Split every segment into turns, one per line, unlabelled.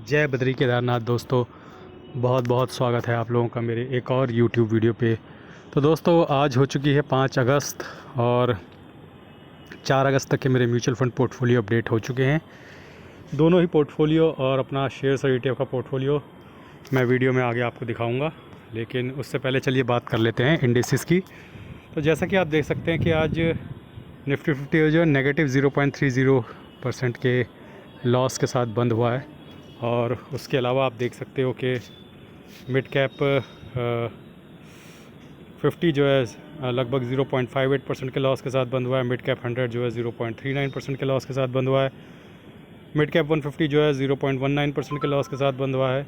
जय बद्री केदारनाथ दोस्तों, बहुत बहुत स्वागत है आप लोगों का मेरे एक और YouTube वीडियो पे। तो दोस्तों आज हो चुकी है 5 अगस्त और 4 अगस्त तक के मेरे म्यूचुअल फ़ंड पोर्टफोलियो अपडेट हो चुके हैं। दोनों ही पोर्टफोलियो और अपना शेयर्स और ETF का पोर्टफोलियो मैं वीडियो में आगे आपको दिखाऊंगा, लेकिन उससे पहले चलिए बात कर लेते हैं इंडिसेस की। तो जैसा कि आप देख सकते हैं कि आज निफ्टी 50 जो है -0.30% के लॉस के साथ बंद हुआ है। और उसके अलावा आप देख सकते हो कि मिड कैप 50 जो है लगभग 0.58% के लॉस के साथ बंद हुआ है। मिड कैप 100 जो है 0.39% के लॉस के साथ बंद हुआ है। मिड कैप 150 जो है 0.19% के लॉस के साथ बंद हुआ है।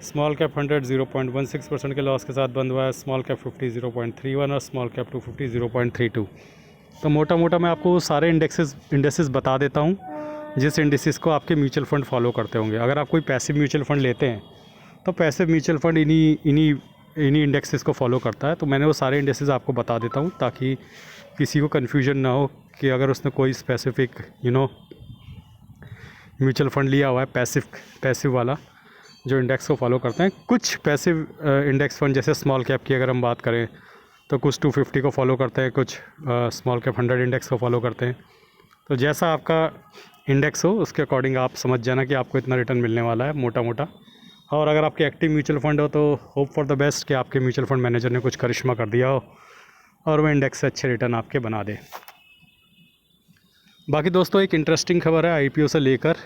स्मॉल कैप 100 0.16% के लॉस के साथ बंद हुआ है। स्मॉल कैप 50 0.31 और स्मॉल कैप 250 0.32। तो मोटा मोटा मैं आपको सारे इंडेक्सेस बता देता हूँ जिस इंडिसेस को आपके म्यूचुअल फ़ंड फॉलो करते होंगे। अगर आप कोई पैसिव म्यूचुअल फ़ंड लेते हैं तो पैसिव म्यूचुअल फ़ंड इन्हीं इंडेक्सेस को फॉलो करता है। तो मैंने वो सारे इंडेक्सेस आपको बता देता हूँ ताकि किसी को कन्फ्यूजन ना हो कि अगर उसने कोई स्पेसिफिक म्यूचुअल फ़ंड लिया हुआ है पैसिव वाला जो इंडेक्स को फॉलो करते हैं। कुछ पैसिव इंडेक्स फ़ंड जैसे स्मॉल कैप की अगर हम बात करें तो कुछ 250 को फॉलो करते हैं, कुछ स्मॉल कैप 100 इंडेक्स को फॉलो करते हैं। तो जैसा आपका इंडेक्स हो उसके अकॉर्डिंग आप समझ जाना कि आपको इतना रिटर्न मिलने वाला है मोटा मोटा। और अगर आपके एक्टिव म्यूचुअल फ़ंड हो तो होप फॉर द बेस्ट कि आपके म्यूचुअल फ़ंड मैनेजर ने कुछ करिश्मा कर दिया हो और वो इंडेक्स से अच्छे रिटर्न आपके बना दे। बाकी दोस्तों एक इंटरेस्टिंग खबर है आईपीओ से लेकर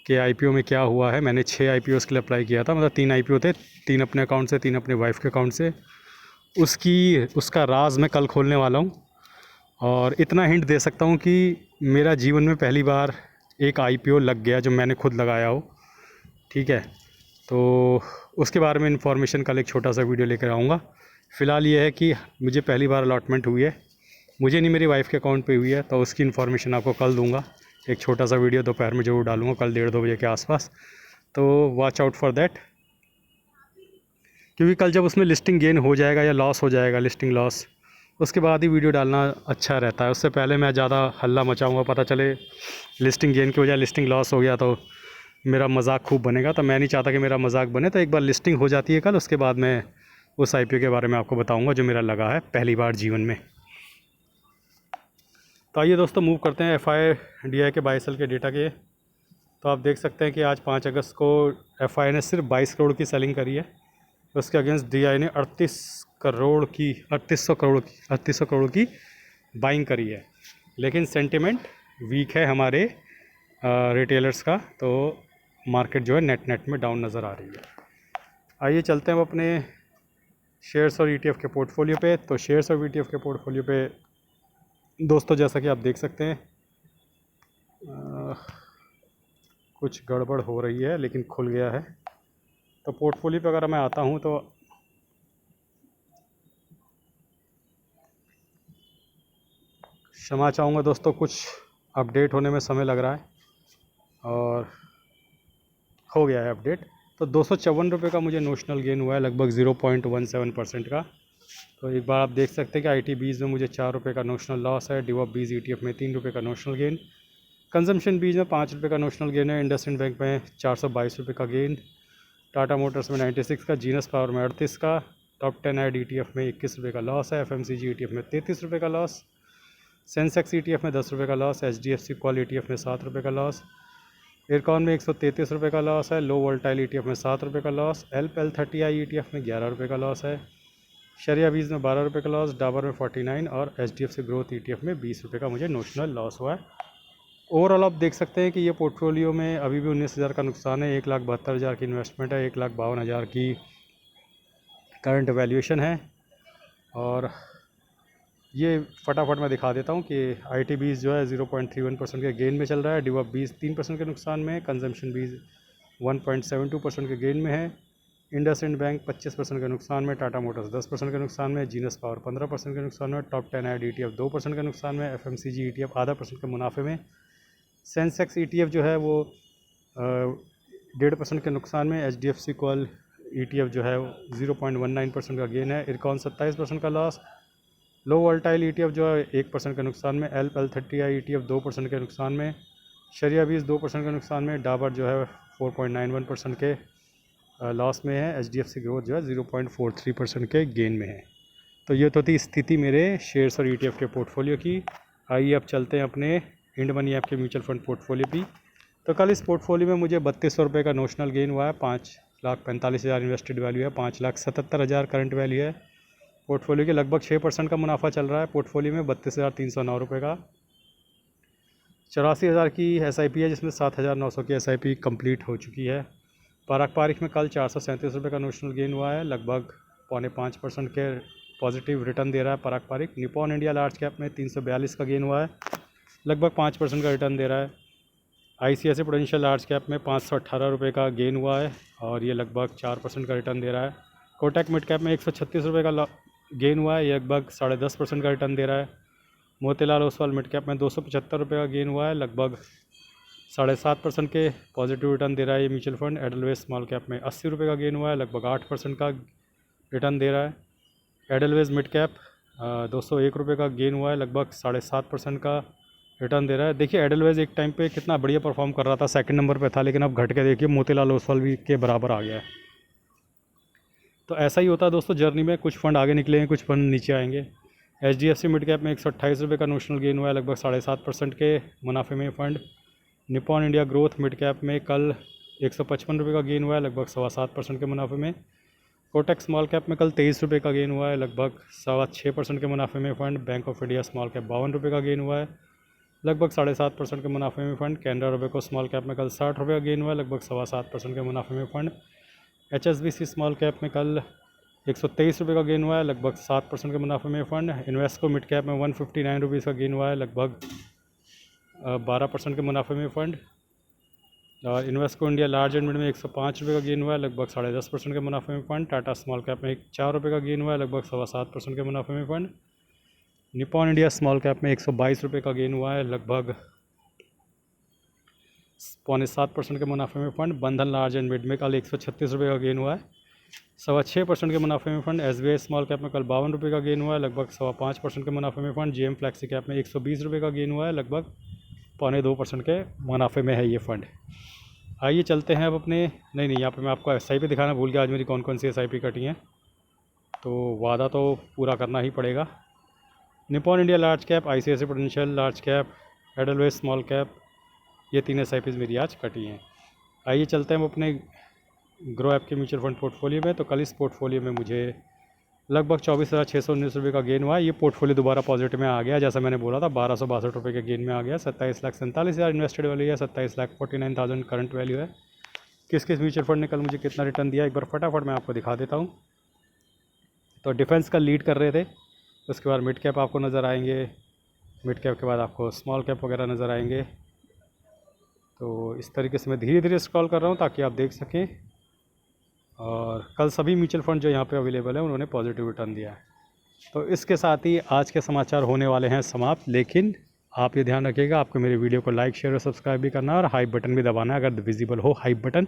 कि आईपीओ में क्या हुआ है। मैंने 6 आईपीओज़ के लिए अप्लाई किया था, मतलब 3 आईपीओ थे, 3 अपने अकाउंट से, 3 अपने वाइफ के अकाउंट से। उसका राज मैं कल खोलने वाला हूँ। और इतना हिंट दे सकता हूँ कि मेरा जीवन में पहली बार एक आईपीओ लग गया जो मैंने खुद लगाया हो। ठीक है, तो उसके बारे में इन्फॉर्मेशन कल एक छोटा सा वीडियो लेकर आऊँगा। फ़िलहाल ये है कि मुझे पहली बार अलॉटमेंट हुई है, मुझे नहीं मेरी वाइफ के अकाउंट पे हुई है, तो उसकी इन्फॉर्मेशन आपको कल दूँगा। एक छोटा सा वीडियो दोपहर में ज़रूर डालूँगा, कल 1:30-2 बजे के आसपास। तो वॉच आउट फॉर दैट, क्योंकि कल जब उसमें लिस्टिंग गेन हो जाएगा या लॉस हो जाएगा, लिस्टिंग लॉस, उसके बाद ही वीडियो डालना अच्छा रहता है। उससे पहले मैं ज़्यादा हल्ला मचाऊंगा, पता चले लिस्टिंग गेन की वजह लिस्टिंग लॉस हो गया तो मेरा मजाक खूब बनेगा। तो मैं नहीं चाहता कि मेरा मजाक बने। तो एक बार लिस्टिंग हो जाती है कल, उसके बाद मैं उस आईपीओ के बारे में आपको बताऊंगा जो मेरा लगा है पहली बार जीवन में। तो आइए दोस्तों मूव करते हैं FIDI के 22 साल के डेटा के। तो आप देख सकते हैं कि आज 5 अगस्त को FII ने सिर्फ 22 करोड़ की सेलिंग करी है। उसके अगेंस्ट DI ने 3800 करोड़ की बाइंग करी है। लेकिन सेंटिमेंट वीक है हमारे रिटेलर्स का, तो मार्केट जो है नेट में डाउन नज़र आ रही है। आइए चलते हैं हम अपने शेयर्स और ETF के पोर्टफोलियो पे। तो शेयर्स और ETF के पोर्टफोलियो पे दोस्तों जैसा कि आप देख सकते हैं कुछ गड़बड़ हो रही है लेकिन खुल गया है। तो पोर्टफोलियो पे अगर मैं आता हूँ तो क्षमा चाहूँगा दोस्तों, कुछ अपडेट होने में समय लग रहा है और हो गया है अपडेट। तो 254 रुपये का मुझे नोशनल गेन हुआ है, लगभग 0.17% का। तो एक बार आप देख सकते हैं कि IT-BEES में मुझे 4 रुपये का नोशनल लॉस है। DIVOP-BEES ETF में 3 रुपये का नोशनल गेन। कंजम्पशन बीज में 5 रुपये का नोशनल गेन है। इंडसइंड बैंक में 422 रुपये का गेन। टाटा मोटर्स में 96 का। जीनस पावर में 38 का। टॉप 10 ऐड ETF में 21 रुपये का लॉस है। FMCG ETF में 33 रुपये का लॉस। सेंसेक्स ETF में 10 रुपये का लॉस। HDFC कॉल ETF में 7 रुपये का लॉस। एयरकॉन में 133 रुपये का लॉस है। लो वोल्टाइल ETF में 7 रुपये का लॉस। LPL30I ETF में 11 रुपये का लॉस है। शरिया बीज में 12 रुपये का लॉस। डाबर में 49 और HDFC ग्रोथ ETF में 20 रुपये का मुझे नोशनल लॉस हुआ है। ओवरऑल आप देख सकते हैं कि ये पोर्टफोलियो में अभी भी 19,000 का नुकसान है। 1,72,000 की इन्वेस्टमेंट है। 1,52,000 की करंट वैल्यूएशन है। और ये फटाफट मैं दिखा देता हूँ कि IT-BEES जो है 0.31% के गेन में चल रहा है। DIVOP-BEES 3% के नुकसान में है। कंजम्पशन बीज 1.72% के गेन में है। इंडसइंड बैंक 25% के नुकसान में। टाटा मोटर्स 10% के नुकसान में। जीनस पावर 15% के नुकसान में। टॉप 10 ऐड ETF 2% के नुकसान में। FMCG ETF आधा % के मुनाफे में। सेंसेक्स ETF जो है वो 1.5% के नुकसान में। HDFC कॉल ETF जो है 0.19% का गेन है। इरकॉन 27% का लॉस। लो वोल्टाइल ETF जो है 1% के नुकसान में। LPL30I ETF 2% के नुकसान में। शरिया बीज 2% के नुकसान में। डाबर जो है 4.91% के लॉस में है। HDFC ग्रोथ जो है 0.43% के गेन में है। तो ये तो थी स्थिति मेरे शेयर्स और ETF के पोर्टफोलियो की। आइए अब चलते हैं अपने इंड मनी ऐप के म्यूचुअल फंड पोर्टफोलियो पे। तो कल इस पोर्टफोलियो में मुझे 3200 रुपये का नोशनल गेन हुआ है। 5,45,000 इन्वेस्टेड वैल्यू है, 5,77,000 करंट वैल्यू है। पोर्टफोलियो के लगभग 6% का मुनाफा चल रहा है। पोर्टफोलियो में 32,309 रुपये का 84,000 की SIP है, जिसमें 7,900 की SIP कंप्लीट हो चुकी है। पारिख में कल 437 रुपये का नोशनल गेन हुआ है, लगभग 4.5% के पॉजिटिव रिटर्न दे रहा है Parikh. Nippon India large cap में 342 का गेन हुआ है, लगभग 5% का रिटर्न दे रहा है। ICICI प्रूडेंशियल लार्ज कैप में 518 रुपये का गेन हुआ है और ये लगभग 4% का रिटर्न दे रहा है। कोटक मिड कैप में 136 रुपये का गेन हुआ है, ये लगभग 10.5% का रिटर्न दे रहा है। मोतीलाल ओसवाल मिड कैप में 275 रुपये का गेन हुआ है, लगभग 7.5% के पॉजिटिव रिटर्न दे रहा है ये म्यूचुअल फंड। एडलवेज स्मॉल कैप में 80 रुपये का गेन हुआ है, लगभग 8% का रिटर्न दे रहा है। एडलवेज मिड कैप 201 रुपये का गेन हुआ है, लगभग 7.5% का रिटर्न दे रहा है। देखिए एडलवेज एक टाइम पे कितना बढ़िया परफॉर्म कर रहा था, सेकंड नंबर पे था, लेकिन अब घट के देखिए मोतीलाल ओसवाल भी के बराबर आ गया है। तो ऐसा ही होता है दोस्तों जर्नी में, कुछ फंड आगे निकलेंगे, कुछ फंड नीचे आएंगे। HDFC मिड कैप में 128 रुपये का नोशनल गेन हुआ है, लगभग 7.5% के मुनाफे में fund. Nippon India growth mid cap में कल 155 रुपये का गेन हुआ है, लगभग 7.25% के मुनाफे में। कोटक स्मॉल कैप में कल 23 रुपये का गेन हुआ है, लगभग 6.25% के मुनाफे में fund. Bank of India small cap 52 रुपये का गेन हुआ है, लगभग 7.5% के मुनाफे में fund. Canara Robeco small cap में कल 60 रुपये का गेन हुआ है, लगभग 7.25% के मुनाफे में फ़ंड। HSBC स्मॉल कैप में कल 123 रुपये का गेन हुआ है, लगभग 7% के मुनाफे में फ़ंड। इन्वेस्को मिड कैप में 159 रुपीज़ का गेन हुआ है, लगभग 12% के मुनाफे में फ़ंड। और Invesco India large and mid में 105 रुपये का गेन हुआ है, लगभग 10.5% के मुनाफे में फ़ंड। टाटा स्मॉल कैप में 4 रुपये का गेन हुआ है, लगभग 7.25% के मुनाफे में fund. Nippon India small cap में 122 रुपये का गेन हुआ है, लगभग 7.25% के मुनाफे में फ़ंड। बंधन लार्ज एंड मिड में कल 136 रुपये का गेन हुआ है, 6.25% के मुनाफे में फ़ंड। SBI स्मॉल कैप में कल 52 रुपये का गेन हुआ है, लगभग 5.25% के मुनाफे में फ़ंड। GM फ्लेक्सी कैप में 120 रुपये का गेन हुआ है, लगभग 2.25% के मुनाफे में है ये फ़ंड। आइए चलते हैं अब अपने नहीं यहाँ पे मैं आपको SIP दिखाना भूल गया, आज मेरी कौन कौन सी SIP कटी हैं, तो वादा तो पूरा करना ही पड़ेगा। Nippon India large cap, ICICI prudential large cap, Edelweiss small cap, ये 3 SIPs मेरी आज कटी हैं। आइए चलते हैं अपने ग्रो ऐप के म्यूचुअल फंड पोर्टफोलियो में। तो कल इस पोर्टफोलियो में मुझे लगभग 24,619 रुपये का गेन हुआ। ये पोर्टफोलियो दोबारा पॉजिटिव में आ गया, जैसा मैंने बोला था 1262 रुपये के गेन में आ गया। 27,47,000 इन्वेस्टेड वैल्यू है, 27,49,000 करंट वैल्यू है। किस किस म्यूचुअल फंड ने कल मुझे कितना रिटर्न दिया एक बार फटाफट मैं आपको दिखा देता हूँ। तो डिफेंस का लीड कर रहे थे, उसके बाद मिड कैप आपको नज़र आएंगे, मिड कैप के बाद आपको स्मॉल कैप वगैरह नज़र आएंगे। तो इस तरीके से मैं धीरे धीरे स्क्रॉल कर रहा हूँ ताकि आप देख सकें। और कल सभी म्यूचुअल फंड जो यहाँ पे अवेलेबल है उन्होंने पॉजिटिव रिटर्न दिया है। तो इसके साथ ही आज के समाचार होने वाले हैं समाप्त, लेकिन आप ये ध्यान रखिएगा आपको मेरे वीडियो को लाइक शेयर और सब्सक्राइब भी करना है और हाइप बटन भी दबाना है अगर विजिबल हो हाइप बटन।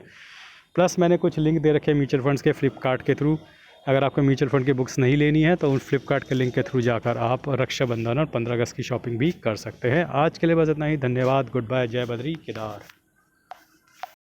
प्लस मैंने कुछ लिंक दे रखे हैं म्यूचुअल फंड्स के फ्लिपकार्ट के थ्रू, अगर आपको म्यूचुअल फंड की बुक्स नहीं लेनी है तो उन फ्लिपकार्ट के लिंक के थ्रू जाकर आप रक्षाबंधन और 15 अगस्त की शॉपिंग भी कर सकते हैं। आज के लिए बस इतना ही, धन्यवाद, गुड बाय, जय बद्री केदार।